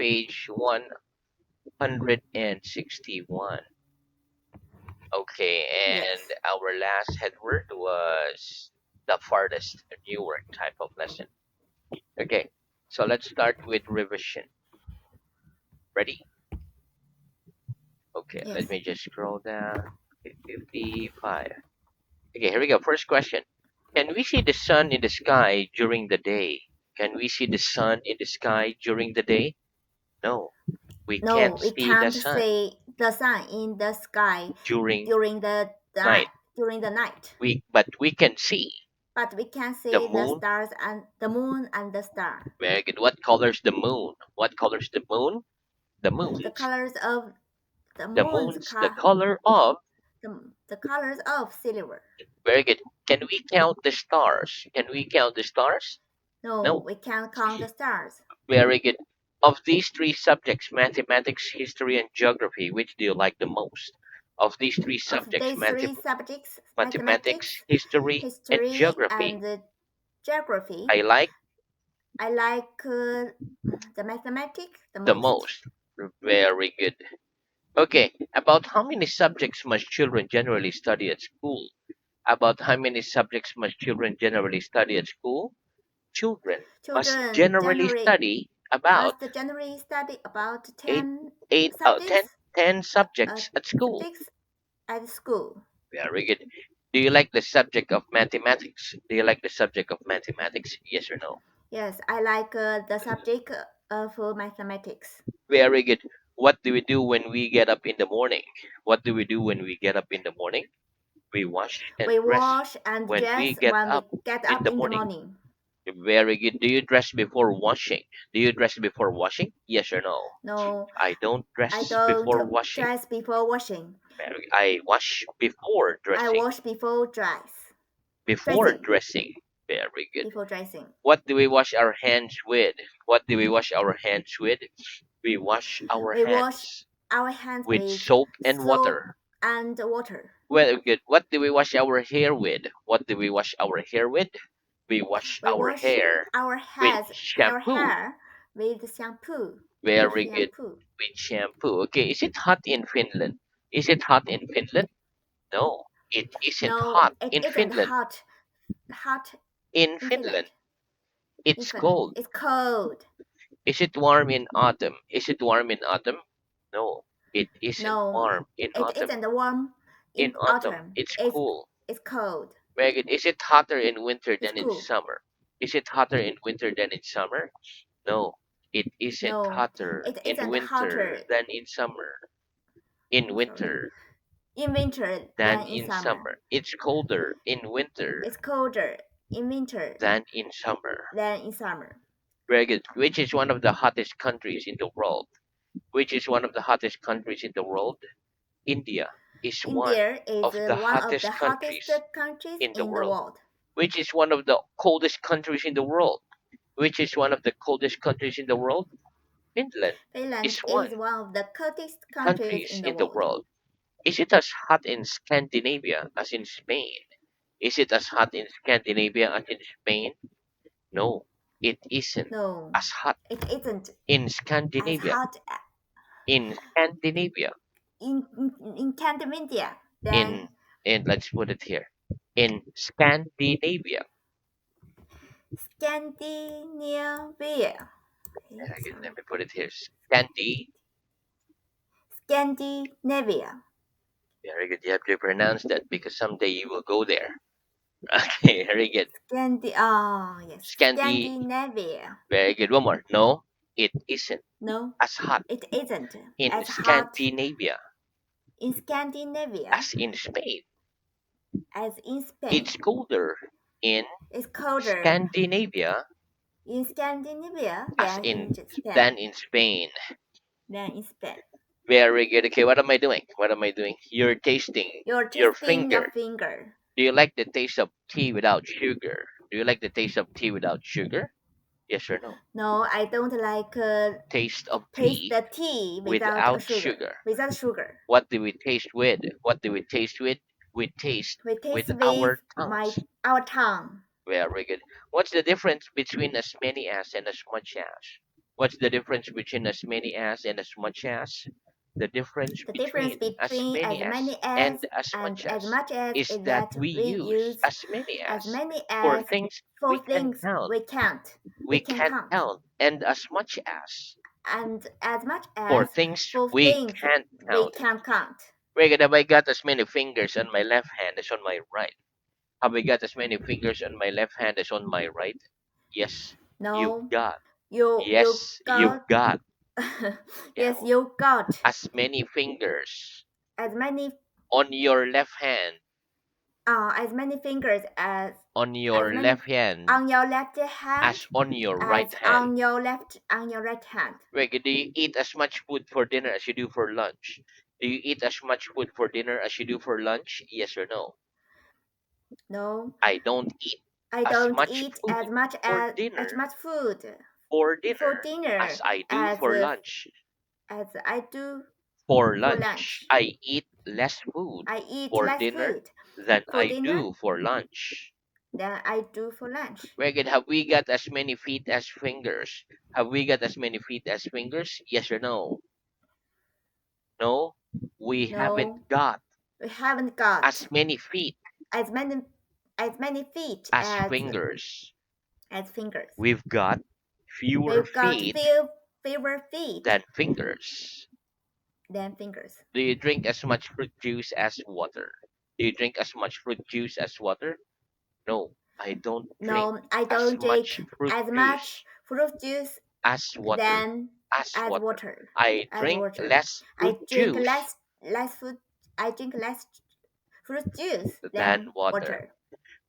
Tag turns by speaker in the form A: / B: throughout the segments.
A: page 161. Okay, and
B: Yes.
A: our last head word was the farthest newer type of lesson. Okay, so let's start with revision. Ready? Okay, let
B: Yes.
A: me just scroll down. 55. Okay, here we go. First question. Can we see the sun in the sky during the day? Can we see the sun in the sky during the day? No, we
B: No,
A: can't
B: we
A: see the
B: can't
A: sun
B: see the sun in the sky
A: during
B: during the night.
A: night.
B: During the night,
A: But we can see
B: but we can
A: the
B: see the
A: moon.
B: stars and the moon and the star.
A: Very good. What colors the moon? What colors the moon? The
B: The
A: moons.
B: colors of the
A: The
B: moon's
A: moons. The color of.
B: the colors of silver.
A: Very good. Can we count the stars? Can we count the stars?
B: No,
A: No.
B: we can't count the stars.
A: Very good. Of these three subjects, mathematics, history, and geography, which do you like the most? Of these three
B: Of
A: subjects,
B: these three subjects,
A: mathematics,
B: mathematics,
A: history, and
B: history,
A: geography,
B: and geography,
A: I like
B: I like the mathematics the
A: the
B: most.
A: most. Very good. Okay, about how many subjects must children generally study at school? About how many subjects must children generally study at school? Children must
B: Children
A: generally
B: generally
A: study about
B: must generally study about
A: eight,
B: 10
A: eight, ten,
B: subjects,
A: 10
B: uh,
A: subjects at school.
B: subjects at school.
A: Very good. Do you like the subject of mathematics? Do you like the subject of mathematics? Yes or no?
B: Yes, I like the subject of mathematics.
A: Very good. What do we do when we get up in the morning? What do we do when we get up in the morning? We wash and
B: We
A: dress
B: wash and
A: when we
B: dress
A: get
B: when
A: up
B: we get
A: in
B: up
A: the
B: in the
A: morning.
B: morning.
A: Very good. Do you dress before washing? Do you dress before washing? Yes or no?
B: No,
A: I don't
B: I
A: dress
B: don't
A: before washing.
B: dress before washing.
A: I wash before
B: I
A: dressing.
B: wash before
A: Before
B: dressing.
A: dressing. Very good.
B: Before dressing.
A: What do we wash our hands with? What do we wash our hands with? We wash our
B: We wash
A: hands
B: our hands
A: with
B: with
A: soap and
B: soap
A: water.
B: and water.
A: Well, good. What do we wash our hair with? What do we wash our hair with? We wash
B: We
A: our
B: wash
A: hair
B: our
A: with
B: heads, our
A: shampoo.
B: hair with shampoo. With
A: Very good.
B: shampoo.
A: With shampoo. Okay, is it hot in Finland? Is it hot in Finland? No, it isn't
B: No,
A: hot
B: it
A: in
B: isn't
A: Finland.
B: hot
A: In
B: in
A: Finland,
B: Finland. In
A: it's
B: Finland,
A: cold.
B: it's cold.
A: Is it warm in autumn? Is it warm in autumn? No, it isn't
B: No,
A: warm in
B: it
A: autumn.
B: isn't warm
A: In
B: in
A: autumn,
B: autumn.
A: it's cool.
B: It's cold.
A: Megan, is it hotter in winter
B: It's
A: than in
B: cool.
A: summer? Is it hotter in winter than in summer? No, it isn't
B: No,
A: hotter
B: it
A: in
B: isn't
A: winter
B: hotter.
A: than in summer. In
B: Oh, sorry.
A: winter
B: In winter
A: than
B: than in
A: in
B: summer.
A: summer. It's colder in winter
B: It's colder in winter
A: than in summer.
B: than in summer.
A: Very good. Which is one of the hottest countries in the world? Which is one of the hottest countries in the world? India is one
B: India is
A: of the
B: one of the
A: hottest
B: hottest
A: countries
B: countries
A: in the
B: in the
A: world.
B: world.
A: Which is one of the coldest countries in the world? Which is one of the coldest countries in the world? Finland is
B: Finland
A: one
B: is one of the coldest countries
A: countries
B: in the
A: in the
B: world.
A: world. Is it as hot in Scandinavia as in Spain? Is it as hot in Scandinavia as in Spain? No, it isn't
B: No,
A: as hot
B: it isn't
A: in
B: as
A: Scandinavia.
B: hot
A: In Scandinavia.
B: in Scandinavia
A: In
B: than
A: let's put it here. In Scandinavia.
B: Scandinavia. Okay,
A: Let
B: sorry.
A: me put it here. Scandi.
B: Scandinavia.
A: Very good. You have to pronounce that because someday you will go there. Okay, very good.
B: Yes,
A: Scandi.
B: Scandinavia.
A: Very good. One more. No, it isn't
B: No,
A: as hot
B: it isn't
A: in
B: as hot
A: Scandinavia
B: in Scandinavia
A: as in Spain.
B: as in
A: It's
B: Spain.
A: colder in
B: It's colder
A: Scandinavia
B: in Scandinavia
A: as in
B: Spain.
A: than in Spain.
B: Than in Spain.
A: Very good. Okay, what am I doing? What am I doing? You're tasting
B: You're
A: your
B: tasting your
A: finger.
B: finger.
A: Do you like the taste of tea without sugar? Do you like the taste of tea without sugar? Yes or no?
B: No, I don't like
A: Taste of
B: taste
A: tea
B: the tea without a
A: without
B: sugar.
A: sugar.
B: Without sugar.
A: What do we taste with? What do we taste with? We taste
B: We taste
A: with
B: with
A: our tongues.
B: our tongue.
A: Very good. What's the difference between as many as and as much as? What's the difference between as many as and as much as? The difference
B: The difference
A: between as
B: between as
A: many as
B: many
A: and
B: as
A: as
B: and
A: much
B: as
A: as
B: much as
A: is
B: is
A: that
B: that
A: we
B: we
A: use
B: use
A: as many
B: as
A: as
B: many
A: for
B: as
A: things
B: for
A: we can
B: things
A: count,
B: we
A: we
B: can
A: can't
B: count,
A: count, and as much as
B: and as much
A: for
B: as
A: things
B: for
A: we
B: things
A: can't
B: we
A: count.
B: can count.
A: Wait, have I got as many fingers on my left hand as on my right? Have I got as many fingers on my left hand as on my right? Yes, you've
B: No,
A: got.
B: you
A: Yes, you've
B: got
A: got. Yeah,
B: yes, you got
A: as many fingers
B: as many
A: on your left hand.
B: as many fingers
A: On
B: as
A: your
B: many
A: left hand
B: on your left hand
A: as on your right
B: as
A: hand.
B: on your right hand.
A: Wait, do you eat as much food for dinner as you do for lunch? Do you eat as much food for dinner as you do for lunch? Yes or no?
B: No,
A: I don't eat
B: I
A: as
B: don't
A: much
B: eat
A: food for
B: as
A: dinner
B: much food
A: for
B: for
A: dinner as
B: dinner
A: I do for lunch.
B: as I do
A: For
B: for
A: lunch,
B: lunch.
A: I eat less food
B: I eat
A: for
B: less
A: dinner
B: food
A: than
B: for
A: I
B: dinner
A: do for lunch.
B: than I do for lunch.
A: Megan, have we got as many feet as fingers? Have we got as many feet as fingers? Yes or no? No, we haven't
B: No,
A: got
B: we haven't got
A: as many feet
B: as many feet
A: as fingers.
B: as fingers.
A: We've got fewer
B: We've got
A: feet
B: fewer feet
A: than fingers.
B: than fingers.
A: Do you drink as much fruit juice as water? Do you drink as much fruit juice as water? No, I don't drink
B: No, I
A: as
B: don't
A: much
B: drink
A: fruit
B: as much
A: juice
B: fruit juice
A: as water.
B: than
A: As
B: as
A: water.
B: water.
A: I
B: As
A: drink
B: water.
A: less fruit
B: I drink
A: juice
B: less food. I drink less fruit juice
A: than
B: than
A: water.
B: water.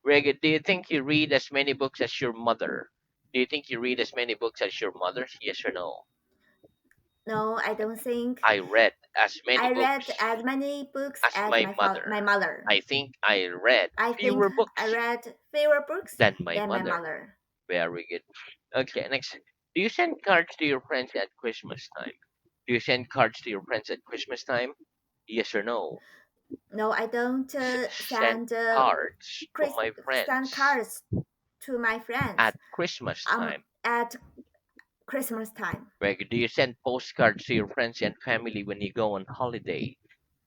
A: Regan, do you think you read as many books as your mother? Do you think you read as many books as your mother? Yes or no?
B: No, I don't think
A: I read as many
B: I read
A: books
B: as many books
A: as
B: as
A: my
B: my
A: mother.
B: mother.
A: I think I read
B: I think
A: fewer
B: I
A: books
B: read fewer books
A: than my
B: than my
A: mother.
B: mother.
A: Very good. Okay, next. Do you send cards to your friends at Christmas time? Do you send cards to your friends at Christmas time? Yes or no?
B: No, I don't
A: Send cards to my
B: send
A: friends
B: cards to my friends
A: at Christmas time.
B: at Christmas time.
A: Greg, do you send postcards to your friends and family when you go on holiday?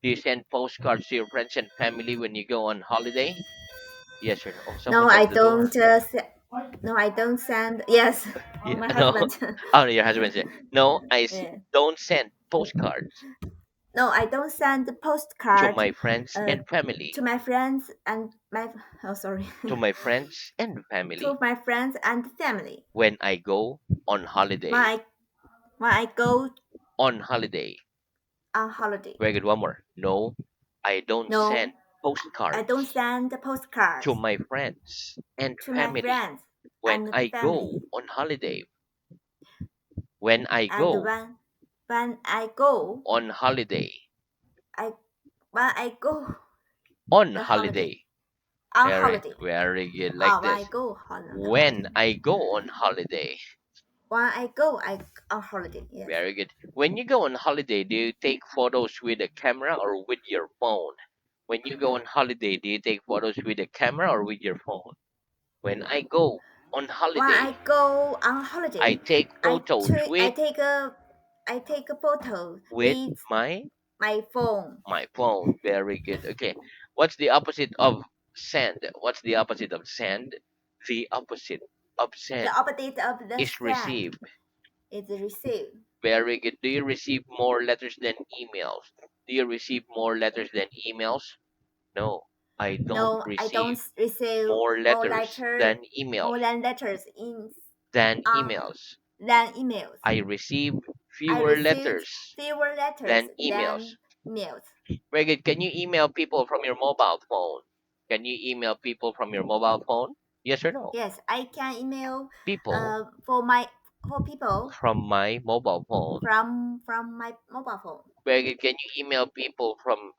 A: Do you send postcards to your friends and family when you go on holiday? Yes or no? Oh,
B: No,
A: someone's
B: I
A: at the door.
B: don't. No, I don't send. Yes,
A: Yeah,
B: my
A: no.
B: husband.
A: Oh, your husband said, no,
B: Yeah.
A: don't send postcards
B: No, I don't send the
A: to
B: postcard
A: my friends
B: uh,
A: and family.
B: to my friends and my. Oh, sorry.
A: To my friends and
B: To
A: family
B: my friends and family.
A: when I go on
B: When
A: holiday.
B: I go
A: On holiday.
B: on holiday.
A: Very good. One more. No, I don't send
B: No, I don't
A: postcards
B: send the
A: to
B: postcards
A: my friends and
B: to my
A: family
B: friends
A: when
B: and
A: I
B: family.
A: go on holiday. When I
B: And
A: go
B: when I go,
A: on holiday.
B: I when I go
A: On
B: the holiday
A: holiday.
B: on
A: Very,
B: holiday.
A: very good. Like
B: When I
A: this.
B: go on
A: When
B: holiday.
A: I go on holiday.
B: When I go on holiday. Yes.
A: Very good. When you go on holiday, do you take photos with a camera or with your phone? When you go on holiday, do you take photos with a camera or with your phone? When I go on
B: When
A: holiday,
B: I go on
A: I
B: holiday,
A: take photos
B: I take a photo
A: with
B: with
A: my
B: my phone.
A: my phone. Very good. Okay. What's the opposite of send? What's the opposite of send? The opposite of
B: The
A: send
B: opposite of the
A: is
B: send
A: receive.
B: is receive.
A: Very good. Do you receive more letters than emails? Do you receive more letters than emails? No, I don't
B: No, I don't
A: receive
B: receive
A: more letters than emails.
B: more than letters in
A: Than
B: on
A: emails.
B: than emails.
A: I receive
B: I
A: fewer
B: received
A: letters
B: fewer letters
A: than emails.
B: than emails.
A: Very good. Can you email people from your mobile phone? Can you email people from your mobile phone? Yes or no?
B: Yes, I can email
A: People
B: for people
A: from my mobile phone.
B: from my mobile phone.
A: Very good. Can you email people from?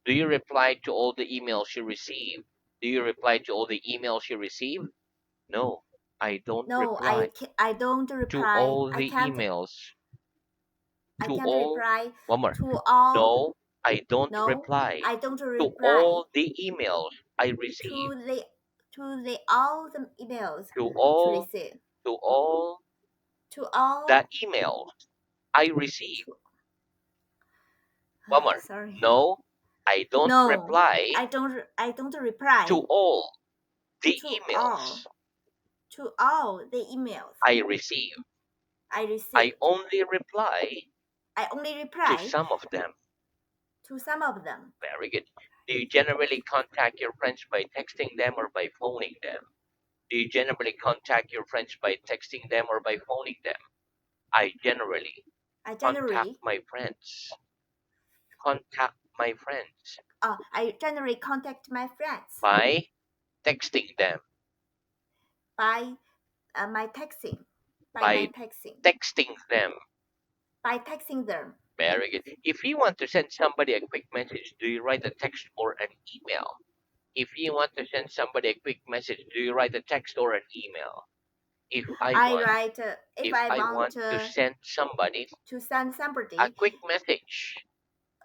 A: Do you reply to all the emails you receive? Do you reply to all the emails you receive? No, I don't
B: No,
A: reply
B: I don't
A: to
B: reply.
A: all the emails.
B: I
A: To
B: can't
A: all.
B: reply
A: One more.
B: to all.
A: No, I don't
B: No,
A: reply
B: I don't
A: to
B: reply
A: all the emails I receive.
B: to the all the emails
A: To
B: to
A: all.
B: receive.
A: To all
B: To
A: The
B: all.
A: emails I receive.
B: To
A: One more.
B: sorry.
A: No, I don't
B: No,
A: reply
B: I don't reply
A: to all the
B: to
A: emails
B: all to all the emails
A: I receive.
B: I
A: I
B: received.
A: only reply
B: I only
A: to
B: reply
A: some of them.
B: to some of them.
A: Very good. Do you generally contact your friends by texting them or by phoning them? Do you generally contact your friends by texting them or by phoning them? I generally
B: I
A: contact
B: generally
A: my friends. Contact my friends
B: I generally contact my friends
A: by texting them.
B: by my texting by my
A: By
B: texting
A: texting them.
B: by texting them.
A: Very good. If you want to send somebody a quick message, do you write a text or an email? If you want to send somebody a quick message, do you write a text or an email? If I
B: I
A: want,
B: write if
A: if
B: I
A: I
B: want
A: want to send somebody
B: to send
A: a
B: somebody
A: quick message,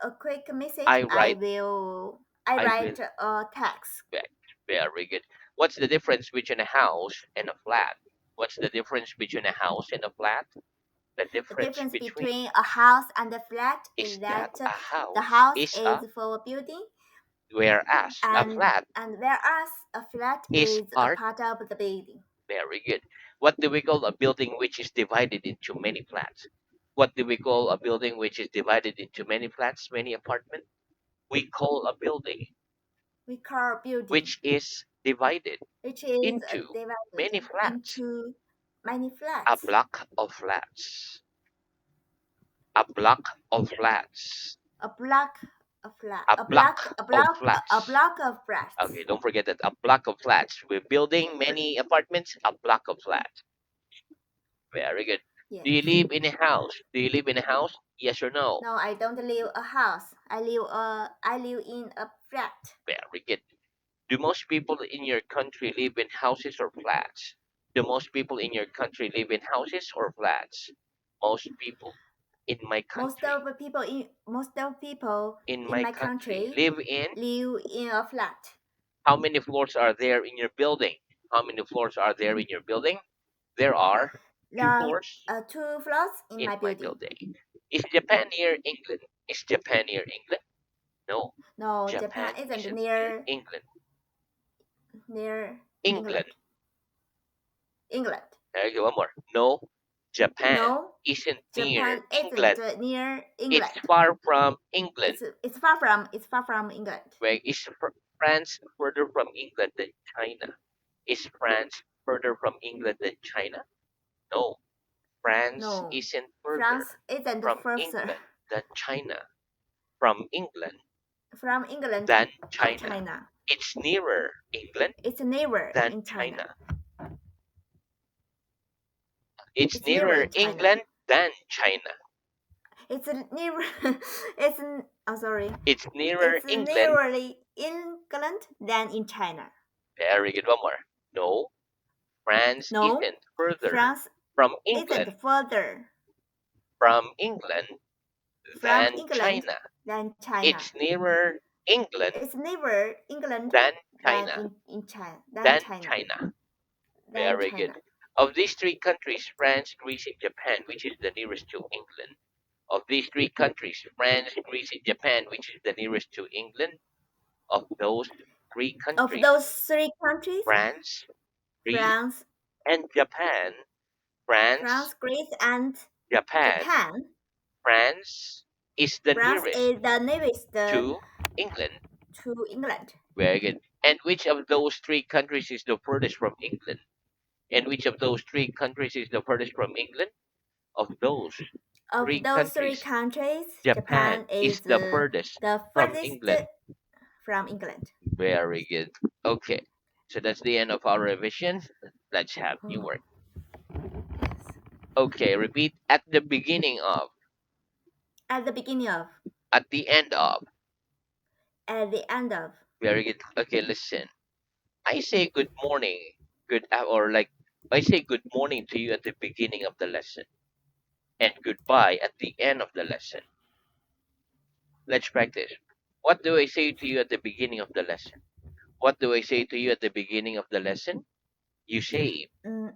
B: a quick message.
A: I write,
B: I
A: I will
B: write a text.
A: back. Very good. What's the difference between a house and a flat? What's the difference between a house and a flat? The
B: The
A: difference
B: difference
A: between
B: between a house and a flat
A: is
B: is
A: that
B: that
A: a
B: the
A: house
B: house
A: is a,
B: is for building,
A: whereas a
B: and
A: flat
B: whereas a flat
A: is
B: is a
A: part.
B: part of the building.
A: Very good. What do we call a building which is divided into many flats? What do we call a building which is divided into many flats, many apartments? We call a building
B: We call building,
A: which is divided
B: which is
A: into
B: divided
A: many flats.
B: into many
A: A
B: flats.
A: block of flats. A block of flats.
B: A block of flat.
A: A block of
B: A
A: flats.
B: block of flats.
A: Okay, don't forget that, a block of flats. We're building many apartments, a block of flats. Very good. Do you
B: Yes.
A: live in a house? Do you live in a house? Yes or no?
B: No, I don't live a house. I live in a flat.
A: Very good. Do most people in your country live in houses or flats? Do most people in your country live in houses or flats? Most people in my country,
B: Most of people
A: in
B: in
A: my
B: my
A: country,
B: country
A: live in.
B: live in a flat.
A: How many floors are there in your building? How many floors are there in your building? There are
B: There
A: two
B: are
A: floors
B: two floors in
A: in
B: my
A: my
B: building.
A: building. Is Japan near England? Is Japan near England? No,
B: No, Japan
A: Japan
B: isn't
A: isn't near England.
B: near
A: England.
B: England. England.
A: There you go, one more. No, Japan
B: No,
A: isn't near
B: Japan isn't
A: England.
B: near
A: It's
B: England.
A: far from England.
B: It's far from England.
A: Where is France further from England than China? Is France further from England than China? No, France
B: No,
A: isn't further
B: France isn't
A: from
B: further
A: England than China. From England
B: from England
A: than
B: or
A: China.
B: China.
A: It's nearer England
B: It's nearer
A: than
B: in China.
A: China. It's
B: It's nearer
A: nearer
B: in China.
A: England than China.
B: It's nearer. Sorry.
A: It's nearer
B: It's
A: England.
B: nearly England than in China.
A: Very good. One more. No, France
B: No,
A: isn't further
B: France
A: from England
B: isn't further
A: from England
B: from
A: than
B: England
A: China.
B: than China.
A: It's nearer England
B: It's nearer England
A: than
B: than
A: China.
B: in China
A: Than China.
B: than
A: Very good.
B: China.
A: Of these three countries, France, Greece, and Japan, which is the nearest to England? Of these three countries, France, Greece, and Japan, which is the nearest to England? Of those three
B: Of
A: countries,
B: those three countries,
A: France, Greece,
B: France,
A: and Japan. France,
B: Greece, and
A: Japan.
B: Japan,
A: France is the
B: France
A: nearest
B: is the nearest
A: to England.
B: to England.
A: Very good. And which of those three countries is the furthest from England? And which of those three countries is the furthest from England? Of those three
B: Of those three
A: countries,
B: countries,
A: Japan
B: Japan
A: is
B: is
A: the furthest
B: the
A: from
B: furthest
A: England.
B: from England.
A: Very good. Okay. So that's the end of our revision. Let's have new
B: Oh,
A: work.
B: yes.
A: Okay, repeat at the beginning of,
B: At the beginning of,
A: at the end of.
B: at the end of.
A: Very good. Okay, listen. I say good morning, or like I say good morning to you at the beginning of the lesson and goodbye at the end of the lesson. Let's practice. What do I say to you at the beginning of the lesson? What do I say to you at the beginning of the lesson? You say,
B: Mm,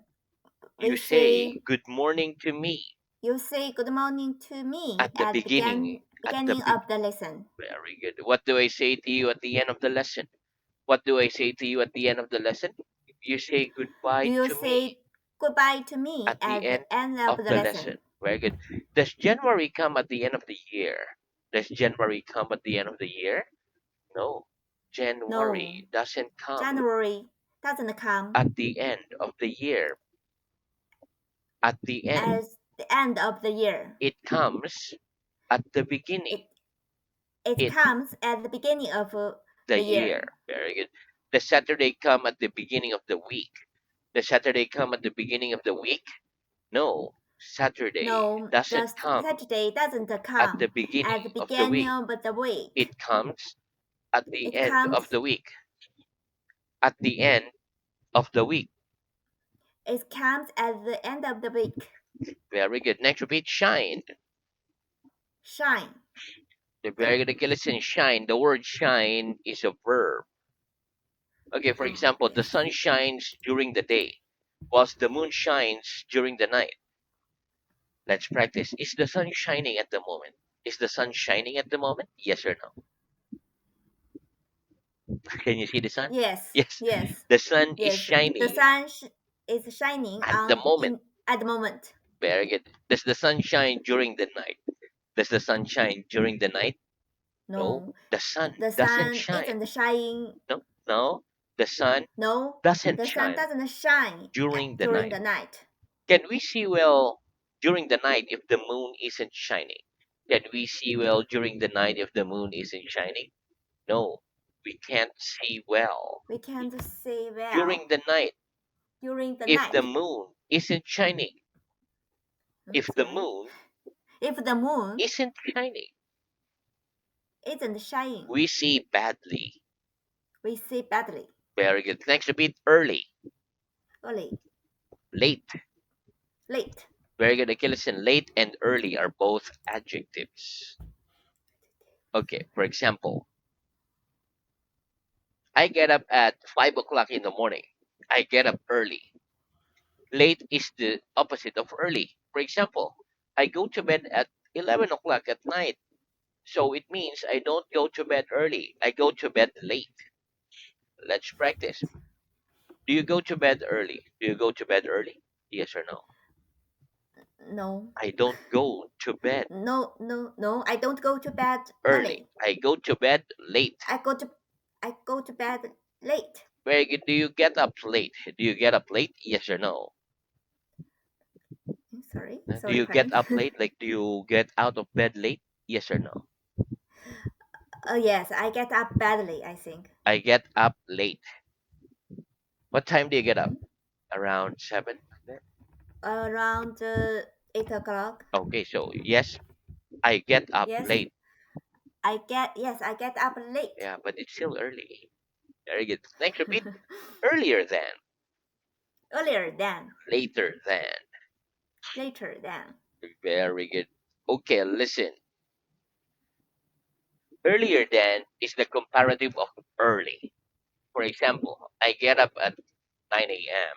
B: We
A: You say
B: say
A: good morning to me
B: you say good morning to me
A: at the
B: at
A: beginning. At the
B: beginning of the lesson.
A: very good. What do I say to you at the end of the lesson? What do I say to you at the end of the lesson? You say
B: Do
A: goodbye
B: you
A: to me
B: say goodbye to me
A: at the
B: at
A: end
B: the end of
A: of
B: the
A: the
B: lesson?
A: lesson. Very good. Does January come at the end of the year? Does January come at the end of the year? No.
B: No,
A: January doesn't come
B: January doesn't come
A: at the end of the year. At the end.
B: as the end of the year.
A: It comes at the beginning.
B: It it
A: It
B: comes at the beginning of
A: the
B: the
A: year.
B: year.
A: Very good. The Saturday come at the beginning of the week. The Saturday come at the beginning of the week? No. Saturday
B: No, the
A: doesn't come
B: Saturday doesn't
A: at the
B: come at the
A: beginning of the
B: beginning
A: week.
B: of the week.
A: It comes at the
B: It
A: end of
B: comes
A: the week. At the end of the week.
B: it comes at the end of the week.
A: Very good. Next repeat shine.
B: Shine.
A: The very good. Okay, listen. Shine. The word shine is a verb. Okay, for
B: Oh
A: example, the
B: yes.
A: sun shines during the day, whilst the moon shines during the night. Let's practice. Is the sun shining at the moment? Is the sun shining at the moment? Yes or no? Can you see the sun?
B: Yes.
A: Yes.
B: Yes.
A: The sun is
B: Yes. The
A: shining
B: sun is shining
A: at the
B: on
A: moment.
B: in at the moment.
A: Very good. Does the sun shine during the night? Does the sun shine during the night? No.
B: No,
A: The sun
B: the
A: doesn't
B: sun
A: shine.
B: isn't shining.
A: No. No. The sun
B: No,
A: doesn't
B: the sun
A: shine
B: doesn't shine
A: during the
B: during
A: night.
B: the night.
A: Can we see well during the night if the moon isn't shining? Can we see well during the night if the moon isn't shining? No, we can't see well
B: We can't see
A: during
B: well
A: the night
B: during the
A: if the
B: night.
A: moon isn't shining. If the
B: Sorry.
A: moon
B: If the moon
A: isn't shining,
B: isn't shining,
A: we see badly.
B: we see badly.
A: Very good. Next, repeat early,
B: Early,
A: late.
B: late.
A: Very good. Okay, listen. Late and early are both adjectives. Okay, for example, I get up at 5 o'clock in the morning. I get up early. Late is the opposite of early. For example, I go to bed at 11 o'clock at night. So it means I don't go to bed early. I go to bed late. Let's practice. Do you go to bed early? Do you go to bed early? Yes or no?
B: No,
A: I don't go to bed
B: no. I don't go to bed
A: early.
B: early.
A: I go to bed late.
B: I go to I go to bed late.
A: Very good. Do you get up late? Do you get up late? Yes or no?
B: Sorry,
A: Do
B: sorry,
A: you get
B: pardon.
A: up late? Like, do you get out of bed late? Yes or no?
B: Oh yes, I get up badly, I think.
A: I get up late. What time do you get up?
B: Hmm.
A: Around 7?
B: Around 8 o'clock.
A: Okay, so yes, I get up
B: Yes,
A: late.
B: I get up late.
A: Yeah, but it's still early. Very good. Next, repeat earlier than,
B: Earlier than,
A: later than.
B: later than.
A: Very good. Okay, listen. Earlier than is the comparative of early. For example, I get up at 9 a.m.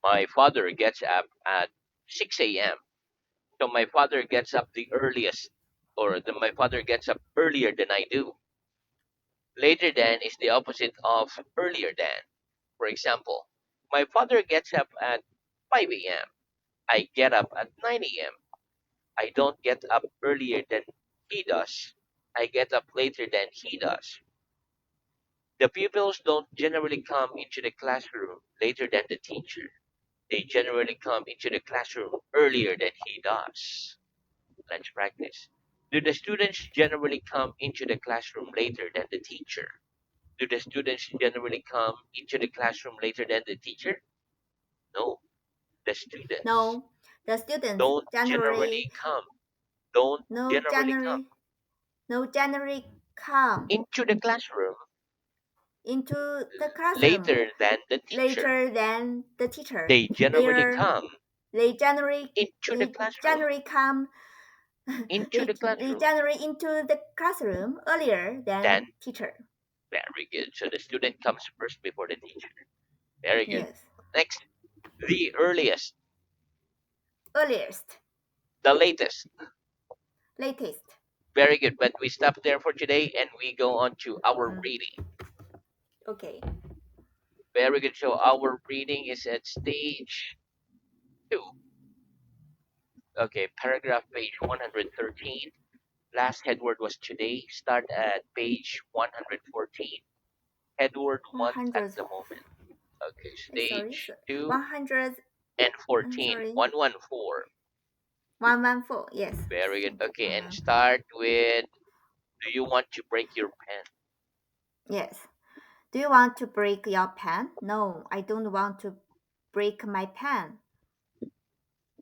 A: My father gets up at 6 a.m. So my father gets up the earliest, my father gets up earlier than I do. Later than is the opposite of earlier than. For example, my father gets up at 5 a.m. I get up at 9 a.m. I don't get up earlier than he does. I get up later than he does. The pupils don't generally come into the classroom later than the teacher. They generally come into the classroom earlier than he does. Let's practice. Do the students generally come into the classroom later than the teacher? Do the students generally come into the classroom later than the teacher? No. The students
B: No, the students
A: don't
B: January
A: generally come. Don't
B: no
A: generally come
B: January no January come
A: into the classroom
B: into the classroom
A: later than the teacher.
B: later than the teacher.
A: They generally
B: They
A: come
B: they January
A: into the
B: they
A: classroom.
B: January come
A: Into the
B: they
A: classroom.
B: January into the classroom earlier
A: Then,
B: than teacher.
A: very good. So the student comes first before the teacher. Very good.
B: Yes.
A: Next. The earliest,
B: Earliest.
A: the latest.
B: Latest.
A: Very good. But we stop there for today and we go on to our
B: Mm,
A: reading.
B: okay.
A: Very good. So our reading is at stage 2. Okay, paragraph page 113. Last headword was today. Start at page 114. Headword 1 at
B: 100.
A: the moment. Okay,
B: Sorry,
A: stage
B: sir.
A: 2
B: 100.
A: and
B: I'm
A: 14.
B: sorry.
A: 114.
B: 114. Yes.
A: Very good.
B: Thank you.
A: Okay, and
B: 114.
A: start with, do you want to break your pen?
B: Yes. Do you want to break your pen? No, I don't want to break my pen.